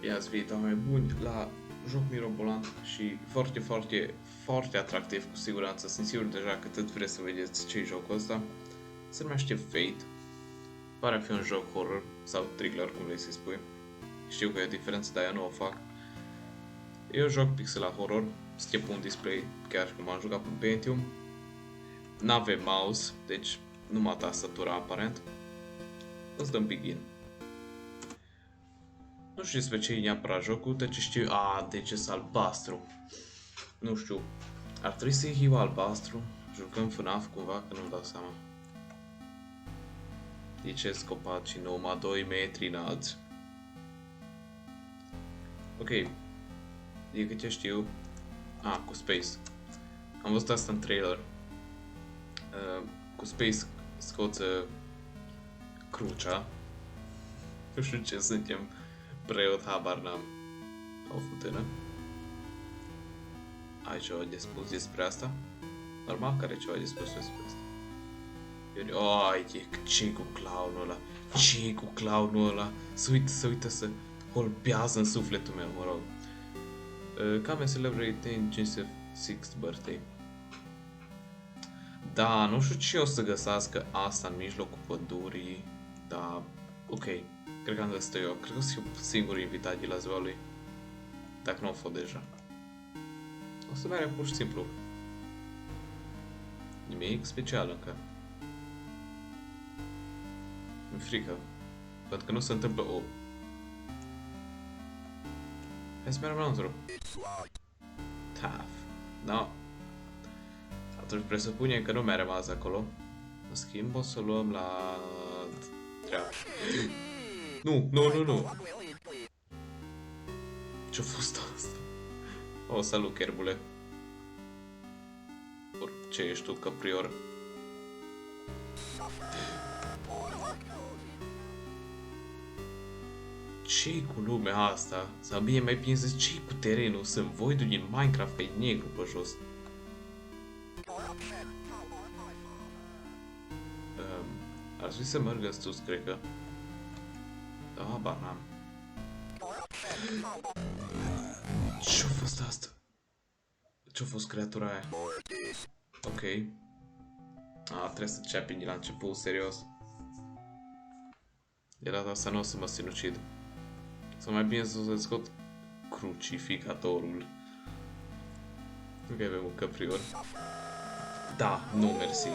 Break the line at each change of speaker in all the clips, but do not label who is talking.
Ia ați venit, oameni buni, la joc mirobolant și foarte, foarte, foarte atractiv, cu siguranță. Sunt sigur deja că tot vreți să vedeți ce-i jocul ăsta. Se numește Fate. Pare a fi un joc horror sau thriller, cum vrei să-i spui. Știu că e o diferență, dar eu nu o fac. E un joc pixel horror, scrie pe un display, chiar cum am jucat pe Pentium. N-avem mouse, deci numai tastatura aparent. Îți dăm begin. Nu știu despre ce e neapărat jocul, dar ce știu... deci e albastru. Nu știu. Ar trebui să iei albastru. Jucăm FNAF cumva, că nu-mi dau seama. Deci scopaci numai 2 metri înalți. Ok. De câte știu... cu Space. Am văzut asta în trailer. Cu Space scoță crucea. Nu știu ce suntem. Preot, habar n-am. O fântână. Ai ceva de spus despre asta? Normal că are ceva de spus despre asta. Ce cu clownul ăla? Ce cu clownul ăla? Să uită să holbează în sufletul meu, mă rog. Come and celebrate 26th birthday. Da, nu știu ce o să găsească asta în mijlocul pădurii. Da, ok. Cred că am găsit eu. Cred că o să fiu singurul invitat de la ziua lui. Dacă nu o fost deja. O să mergem pur și simplu. Nimic special încă. Mi-e frică. Pentru că nu se întâmplă o... Hai să mergem înăuntru. Tough. No. Atunci presupune că nu mi-a rămas acolo. În schimb o să luăm la... treabă. Nu. Ce-a fost asta? O, salut, cherbule. Ce ești tu, caprior? Ce-i cu lumea asta? Sau bine mai bine zis, ce-i cu terenul? Sunt voidul din Minecraft pe negru pe jos. Ar trebui să merg în sus, cred că. Da, habar n-am. Ce-a fost asta? Ce-a fost creatura aia? Ok. Trebuie să începem de la început, serios. De data asta nu o să mă sinucid. Sau mai bine să scot crucificatorul. Ok, avem un căprior. Da, nu, mersi.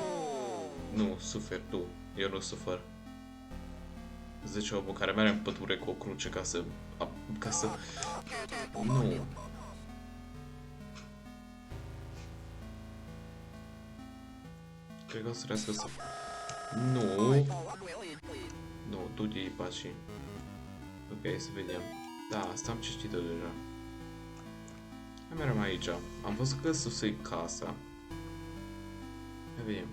Nu, suferi tu. Eu nu sufer. Zice omul care merge în pădure cu o cruce ca să... Nu. Cred că o să trească să... Nu. Nu, du-te-i pași. Ok, să vedem. Da, asta am citit-o deja. Hai mergem aici. Am văzut că sus e casa. Hai vedem.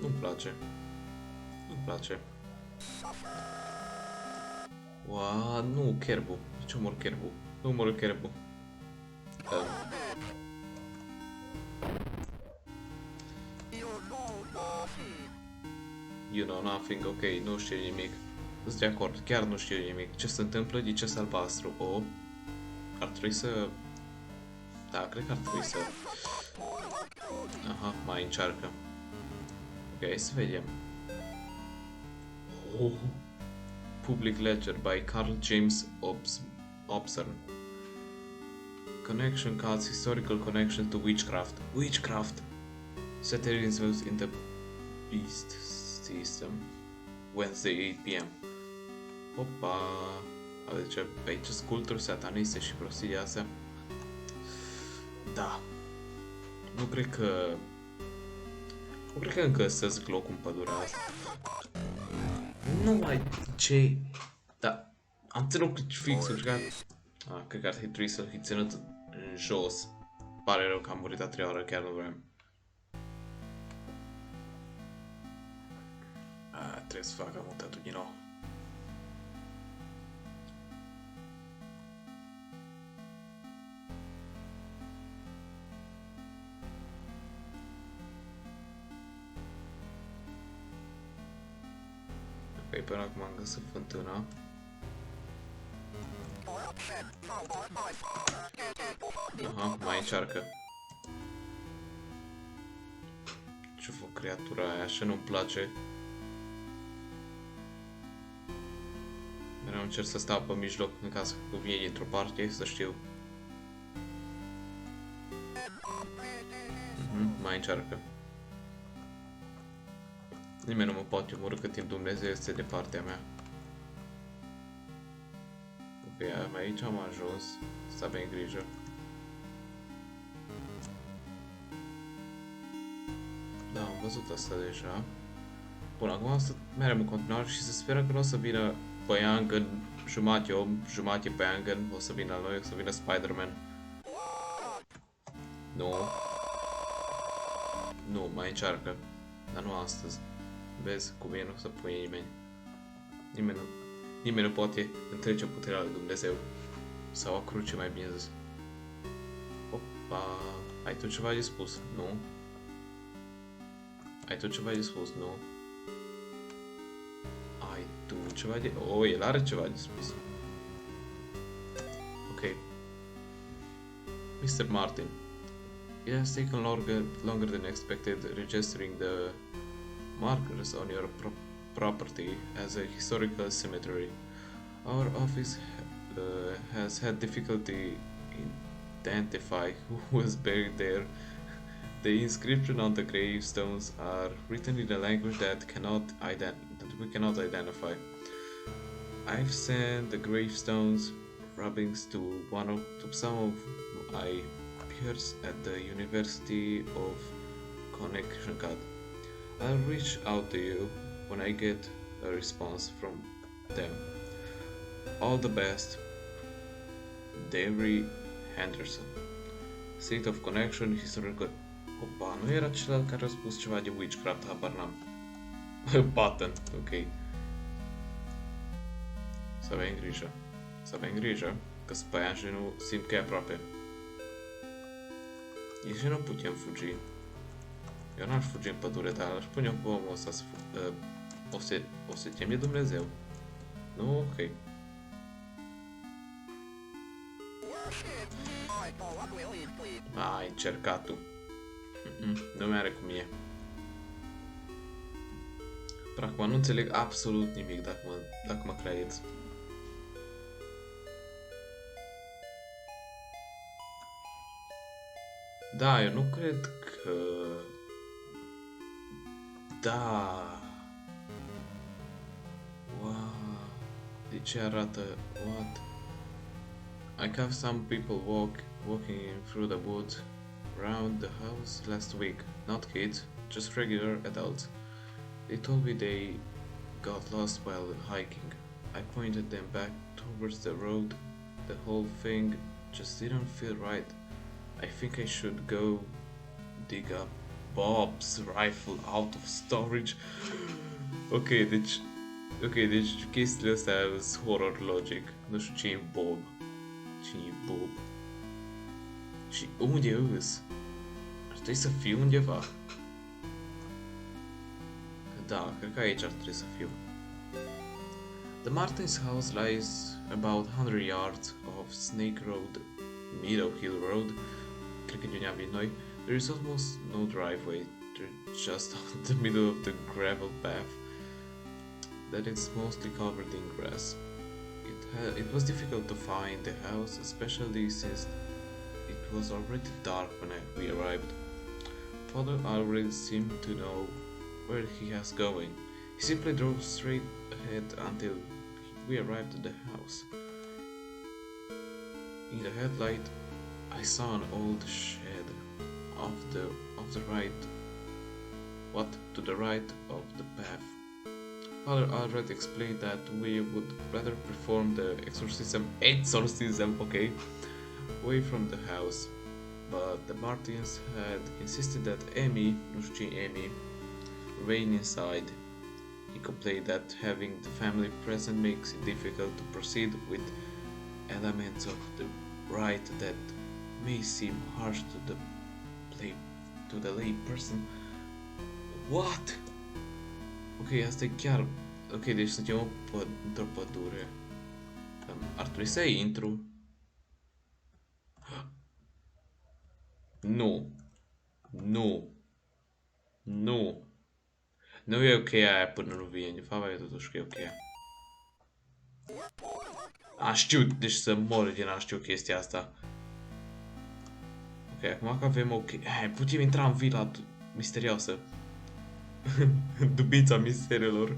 Nu-mi place. Nu-mi place. Ua, nu, cherbu. Ce omor cherbu? Nu omor cherbu. You know nothing, ok, nu știu nimic. Sunt de acord, chiar nu știu nimic. Ce se întâmplă? De ce sunt albastru? Ar trebui să... Da, cred că ar trebui să... Aha, mai încearcă. Ok, să vedem. Public Ledger by Carl James Obstern. Connection cards, historical connection to witchcraft. Witchcraft! Saturdays in the Beast System. Wednesday 8 p.m. Opa! Deci aici sculpturi sataniste și prostii de astea. Da. Nu cred că încă să zic locul în pădurea asta. Nu mai... Ce? Da. Am ținut fixul, cred că ar trebui să-l fi ținut în jos. Pare rău că am murit a 3 ore, chiar nu vreau. Trebuie să fac mutatul din nou. Ok, până acum am găsit fântâna. Aha, mai încearcă. Ce-a făcut creatura aia? Așa nu-mi place. Mereu încerc să stau pe mijloc în caz că vine dintr-o parte, să știu. Mai încearcă. Nimeni nu mă poate omorî cât timp Dumnezeu este de partea mea. Ok, aici am ajuns. Să avem grijă. Da, am văzut asta deja. Bun, acum o să mergem în continuare și să sperăm că nu o să vină Păiang în jumate om, jumate Păiang, o să vină la noi, o să vină Spider-Man. Nu. Nu, mai încearcă. Dar nu astăzi. Vezi, cu mine nu o să pune nimeni. Nimeni nu poate întrece puterea lui Dumnezeu. Sau a cruce, mai bine zis. Opa, ai tu ceva de spus? Nu. Ai tu ceva de spus? Nu. Ai tu ceva de... Oh, el are ceva de spus. Ok. Mr. Martin. It has taken longer than expected registering the markers on your property as a historical cemetery. Our office has had difficulty identifying who was buried there. The inscription on the gravestones are written in a language that we cannot identify. I've sent the gravestones rubbings to some of my peers at the University of Connecticut. I'll reach out to you when I get a response from them. All the best, Davey Henderson. State of Connection, Historical... Opa, nu era celălalt care a spus ceva de witchcraft, habar n-am. Button, ok. Să avem grijă. Să avem grijă, că spăianjii nu simt că e aproape. Nici nu putem fugi. Eu n-aș fugi în pădure, dar aș pune cu omul ăsta să o să temi Dumnezeu. Nu? Ok. Ai încercat tu. Nu mai are cum e. Acum nu înțeleg absolut nimic dacă mă credeți. Da, eu nu cred că... Da... Wow... De ce arată... What? I have some people walking through the woods around the house last week. Not kids, just regular adults. They told me they got lost while hiking. I pointed them back towards the road. The whole thing just didn't feel right. I think I should go dig up Bob's rifle out of storage. Ok, deci chestiile astea sunt horror logic. Nu știu ce e Bob. Cine e Bob? Și unde îs? Ar trebui să fiu undeva. Da, cred că aici ar trebui să fiu. The Martin's house lies about 100 yards off Snake Road, Meadow Hill Road. Cred că de unde am venit noi. There is almost no driveway. They're just on the middle of the gravel path that is mostly covered in grass. It was difficult to find the house, especially since it was already dark when we arrived. Father already seemed to know where he was going. He simply drove straight ahead until we arrived at the house. In the headlight, I saw an old shed to the right of the path. Father already explained that we would rather perform the exorcism, okay, away from the house. But the Martins had insisted that Amy, remain inside. He complained that having the family present makes it difficult to proceed with elements of the rite that may seem harsh to the lay person. What? Ok, asta e chiar... Ok, deci suntem într-o pădure. Ar trebui să intru. Nu. Nu. Nu. Nu e ok aia până nu vine. De fapt, e totuși că e ok. A, știu, deci să mor din a știu chestia asta. Ok, acum că avem ok. Hai, putem intra în vila misterioasă. Dubița misterelor.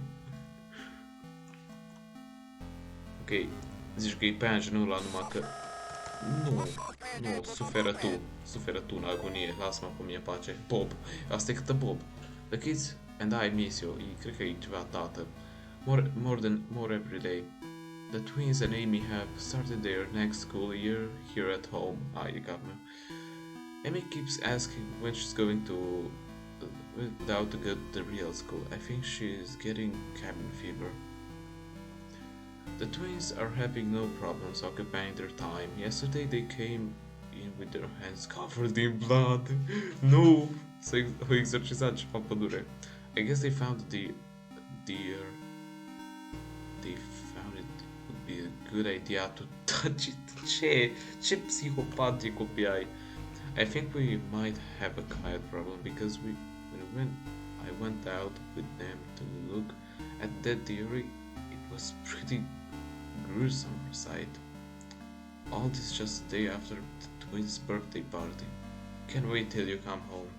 Ok, zici că e pe angenul ăla numai că... Nu, nu, suferă tu în agonie, lasă-mă pe mine pace. Bob, asta e câtă Bob. The kids and I miss you, cred că e ceva tată. More every day. The twins and Amy have started their next school year here at home. De cap meu. Amy keeps asking when she's going to without to go to the real school. I think she's getting cabin fever. The twins are having no problems occupying their time. Yesterday they came in with their hands covered in blood. No! Au exorcizat ceva pădure. I guess they found the deer. They found it would be a good idea to touch it. Ce psihopat de copii ai. I think we might have a quiet problem because when I went out with them to look at that deer, it was pretty gruesome sight. All this just a day after the twins' birthday party. Can't wait till you come home.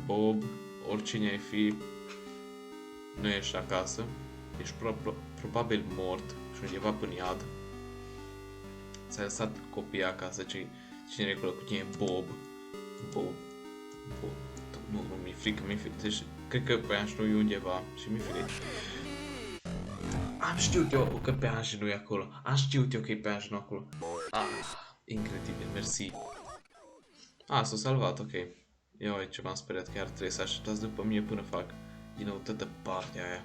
Bob, oricine ai fi, nu ești acasă, ești probabil mort și undeva până iad. Ți-ai lăsat copiii acasă, cine recolă cu tine? Bob. Nu, mi-e frică, deci, cred că pe așa nu e undeva și mi-e frică. Am știut eu că pe Ange nu e acolo. Am știut eu că e pe Ange nu acolo. Incredibil, mersi. S-a salvat, ok. Eu aici m-am speriat că ar trebui să așteptați după mine până fac din nou toată partea aia.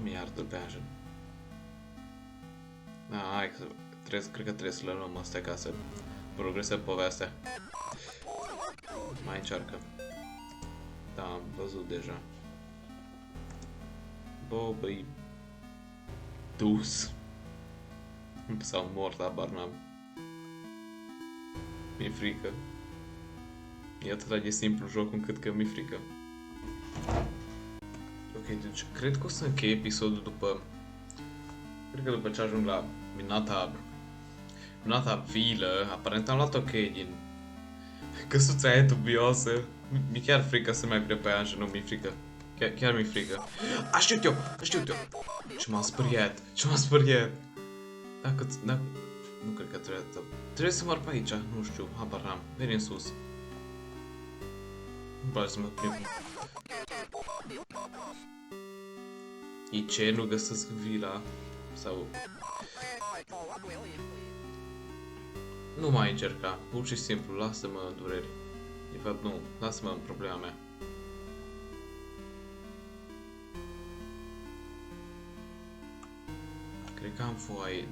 Mi iartă pe Ange. Hai că cred că trebuie să le luăm astea ca să progresăm povestea. Mai încearcă. Da, am văzut deja. Bob e dus. Sau mort, abar n-am. Mi-e frică. E atât de simplu jocul încât că mi-e frică. Ok, deci cred că o să închei episodul după... Cred că după ce ajung la minunata vilă, aparent am luat ok din căsuța aia dubioasă. Mi-e chiar frică să mai vină pe aia și nu mi-e frică. Chiar mi-e frică. Știut eu! Ce m-am speriat! Dacă... Nu cred că trebuie să mor pe aici, nu știu, habar n-am. Veni în sus. Nu place să mă plimb. E ce? Nu găsesc vila? Sau... Nu mai încerca, pur și simplu, lasă-mă în dureri. De fapt, nu, lasă-mă în problema mea. Cred că am fost aici.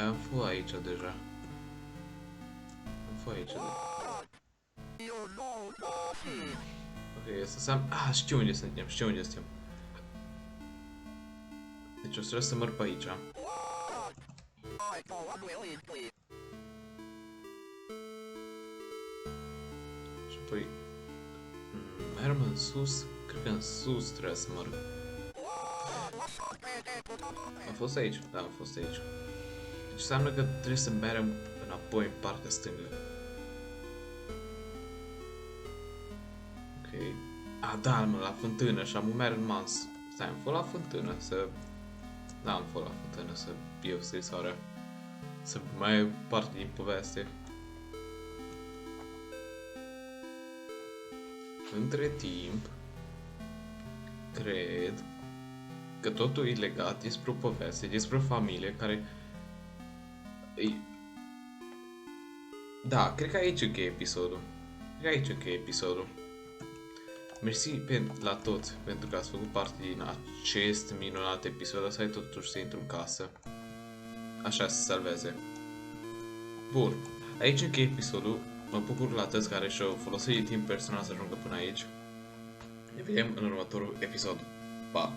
Am fost aici deja. Ok, să știu unde suntem, Deci o să trebuie să merg pe aici. Și apoi... mergem în sus? Cred că în sus trebuie să merg. Am fost aici? Da, am fost aici. Deci înseamnă că trebuie să mergem înapoi în partea stângă. Ok. Da, mă, la fântână și am merg în mans. Stai, am fost la fântână să... Da, am fost la fântână să iau scrisoarea. Să mai iau parte din poveste. Între timp, cred că totul e legat despre o poveste, despre o familie care... Da, cred că aici încheie episodul. Mersi la toți pentru că ați făcut parte din acest minunat episod. Asta e totuși să intru în casă. Așa se salveze. Bun, aici încheie episodul. Mă bucur la toți care și-au folosit timp personal să ajungă până aici. Ne vedem în următorul episod. Pa!